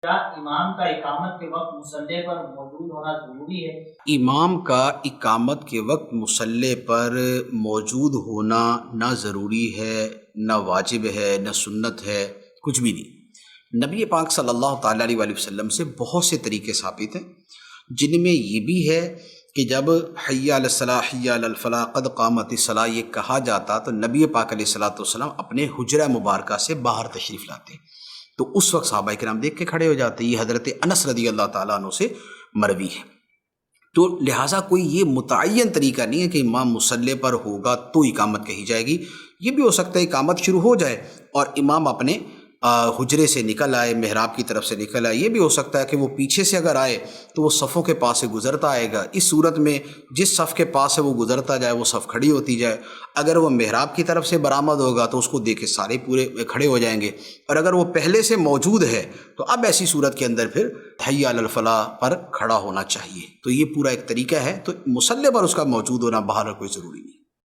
کیا امام کا اقامت کے وقت مصلی پر موجود ہونا ضروری ہے؟ امام کا اقامت کے وقت مصلی پر موجود ہونا نہ ضروری ہے، نہ واجب ہے، نہ سنت ہے، کچھ بھی نہیں۔ نبی پاک صلی اللہ تعالیٰ علیہ وآلہ وسلم سے بہت سے طریقے ثابت ہیں، جن میں یہ بھی ہے کہ جب حی علی الصلاۃ حی علی الفلاح قد قامت الصلاۃ یہ کہا جاتا تو نبی پاک علیہ الصلاۃ والسلام اپنے حجرہ مبارکہ سے باہر تشریف لاتے، تو اس وقت صحابہ کرام دیکھ کے کھڑے ہو جاتے۔ یہ حضرت انس رضی اللہ تعالیٰ عنہ سے مروی ہے۔ تو لہٰذا کوئی یہ متعین طریقہ نہیں ہے کہ امام مصلی پر ہوگا تو اقامت کہی جائے گی۔ یہ بھی ہو سکتا ہے اقامت شروع ہو جائے اور امام اپنے حجرے سے نکل آئے، محراب کی طرف سے نکل آئے۔ یہ بھی ہو سکتا ہے کہ وہ پیچھے سے اگر آئے تو وہ صفوں کے پاس سے گزرتا آئے گا۔ اس صورت میں جس صف کے پاس سے وہ گزرتا جائے وہ صف کھڑی ہوتی جائے۔ اگر وہ محراب کی طرف سے برآمد ہوگا تو اس کو دیکھ کے سارے پورے کھڑے ہو جائیں گے، اور اگر وہ پہلے سے موجود ہے تو اب ایسی صورت کے اندر پھر حی علی الفلاح پر کھڑا ہونا چاہیے۔ تو یہ پورا ایک طریقہ ہے، تو مصلی پر اس کا موجود ہونا بہرحال کوئی ضروری نہیں۔